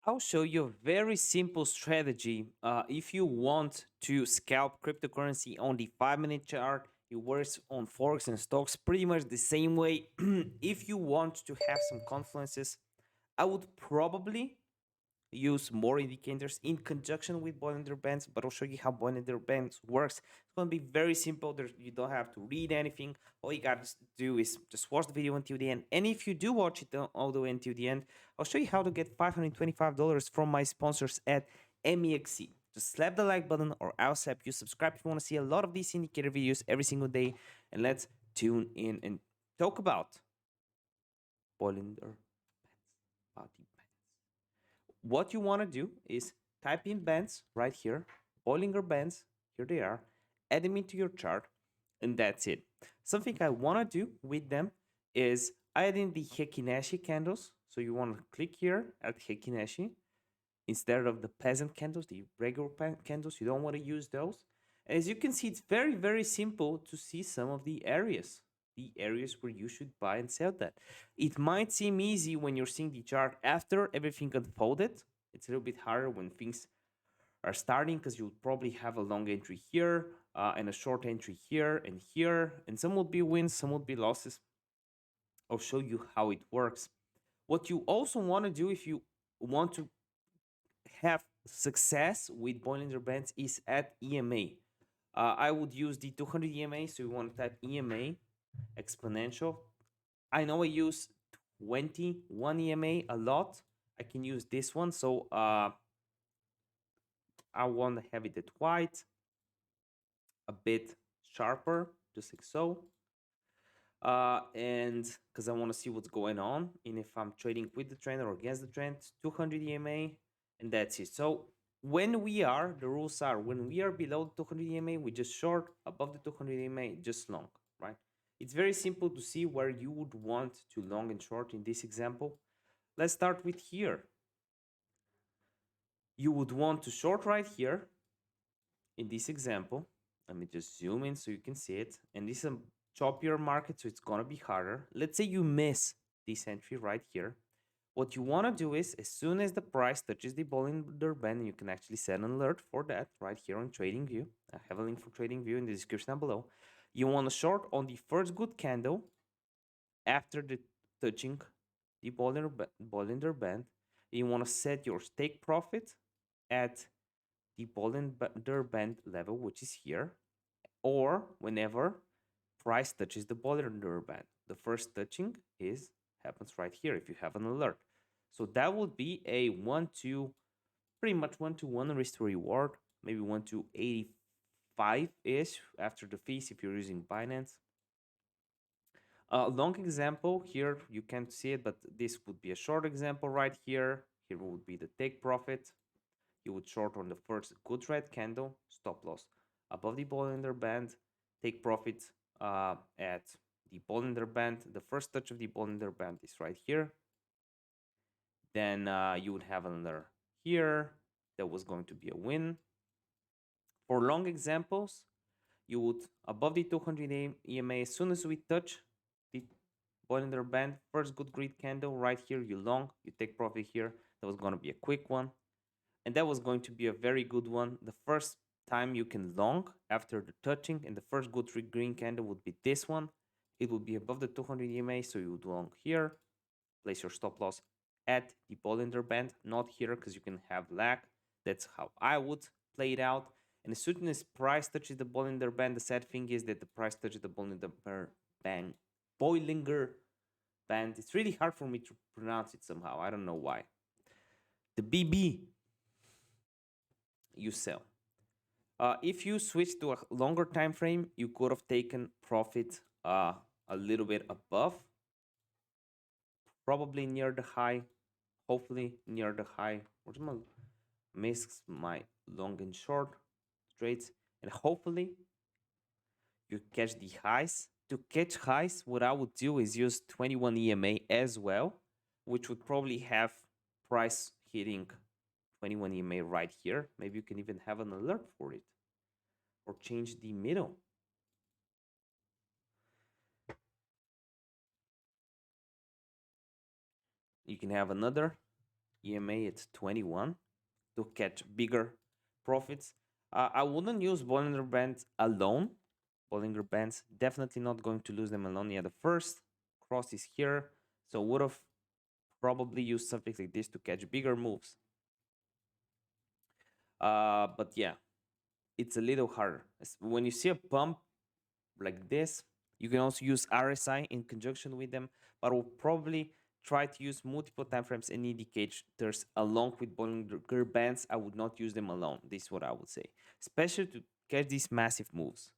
I'll show you a very simple strategy. If you want to scalp cryptocurrency on the 5 minute chart, it works on forex and stocks pretty much the same way. If you want to have some confluences, I would probably use more indicators in conjunction with Bollinger Bands, but I'll show you how Bollinger Bands works. It's going to be very simple. You don't have to read anything. All you got to do is just watch the video until the end. And if you do watch it all the way until the end, I'll show you how to get $525 from my sponsors at MEXC. Just slap the like button or I'll slap you. Subscribe if you want to see a lot of these indicator videos every single day. And let's tune in and talk about Bollinger Bands. What you want to do is type in bands right here, Bollinger Bands, here they are, add them into your chart, and that's it. Something I want to do with them is add in the Heikin-Ashi candles. So you want to click here at Heikin-Ashi instead of the peasant candles, the regular candles. You don't want to use those. As you can see, it's very, very simple to see some of the areas where you should buy and sell that. It might seem easy when you're seeing the chart after everything unfolded. It's a little bit harder when things are starting because you'll probably have a long entry here and a short entry here, and some will be wins, some will be losses. I'll show you how it works. What you also want to do if you want to have success with Bollinger Bands is at EMA. I would use the 200 EMA, so you want to type EMA exponential. I know I use 21 EMA a lot. I can use this one, so I want to have it at white, a bit sharper, just like so. And because I want to see what's going on, and if I'm trading with the trend or against the trend, 200 EMA, and that's it. So when we are, the rules are when we are below 200 EMA, we just short, above the 200 EMA, just long, right? It's very simple to see where you would want to long and short in this example. Let's start with here. You would want to short right here in this example. Let me just zoom in so you can see it. And this is a choppier market, so it's gonna be harder. Let's say you miss this entry right here. What you want to do is, as soon as the price touches the Bollinger Band, you can actually set an alert for that right here on TradingView. I have a link for TradingView in the description down below. You want to short on the first good candle after the touching the Bollinger Band. You want to set your take profit at the Bollinger Band level, which is here, or whenever price touches the Bollinger Band. The first touching happens right here if you have an alert. So that would be a 1 to pretty much 1 to 1 risk to reward, maybe 1 to 85-ish after the fees if you're using Binance. Long example here, you can't see it, but this would be a short example right here. Here would be the take profit. You would short on the first good red candle, stop loss above the Bollinger Band, take profit at the Bollinger Band. The first touch of the Bollinger Band is right here. Then you would have another here. That was going to be a win. For long examples, you would above the 200 EMA, as soon as we touch the Bollinger Band, first good grid candle right here, you long, you take profit here. That was going to be a quick one. And that was going to be a very good one. The first time you can long after the touching, and the first good green candle would be this one. It would be above the 200 EMA, so you would long here, place your stop loss at the Bollinger Band, not here because you can have lag. That's how I would play it out. And as soon as price touches the Bollinger Band, the sad thing is that the price touches the Bollinger Band. Boillinger Band. It's really hard for me to pronounce it somehow. I don't know why. The BB, you sell. If you switch to a longer time frame, you could have taken profit a little bit above, probably near the high, hopefully near the high. Where's my mix my long and short trades, and hopefully you catch the highs. To catch highs, what I would do is use 21 EMA as well, which would probably have price hitting 21 EMA right here. Maybe you can even have an alert for it or change the middle. You can have another EMA at 21 to catch bigger profits. I wouldn't use Bollinger Bands alone. Bollinger Bands, definitely not going to lose them alone. Yeah, the first cross is here, so would have probably used something like this to catch bigger moves. But yeah, it's a little harder. When you see a pump like this, you can also use RSI in conjunction with them, but we'll probably try to use multiple timeframes and indicators along with Bollinger Bands. I would not use them alone. This is what I would say, especially to catch these massive moves,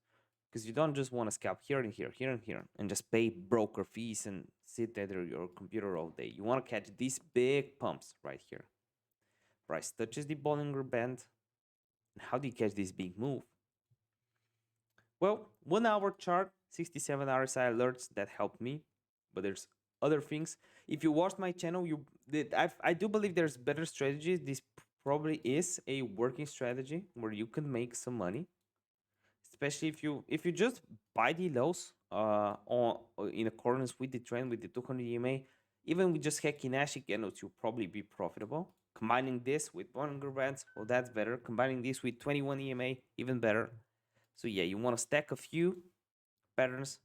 because you don't just want to scalp here and here, here and here, and just pay broker fees and sit at your computer all day. You want to catch these big pumps right here. Price touches the Bollinger Band. And how do you catch this big move? Well, 1 hour chart, 67 RSI alerts, that helped me, but there's other things. If you watched my channel, I do believe there's better strategies. This probably is a working strategy where you can make some money, especially if you just buy the lows in accordance with the trend with the 200 EMA. Even with just Hekinashi candles, you'll probably be profitable. Combining this with Bollinger Bands, well, that's better. Combining this with 21 EMA, even better. So yeah, you want to stack a few patterns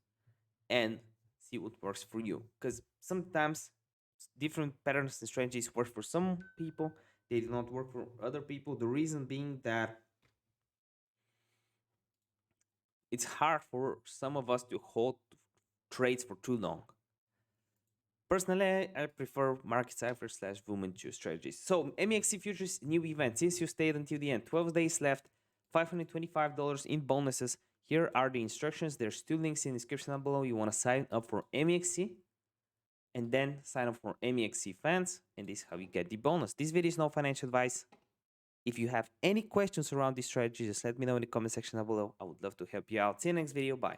and see what works for you. Because sometimes different patterns and strategies work for some people, they do not work for other people. The reason being that it's hard for some of us to hold trades for too long. Personally, I prefer market cipher / Woman 2 strategies. So MEXC futures new event. Since you stayed until the end, 12 days left, $525 in bonuses. Here are the instructions. There's 2 links in the description down below. You want to sign up for MEXC and then sign up for MEXC fans, and this is how you get the bonus. This video is no financial advice. If you have any questions around this strategy, just let me know in the comment section down below. I would love to help you out. See you next video. Bye.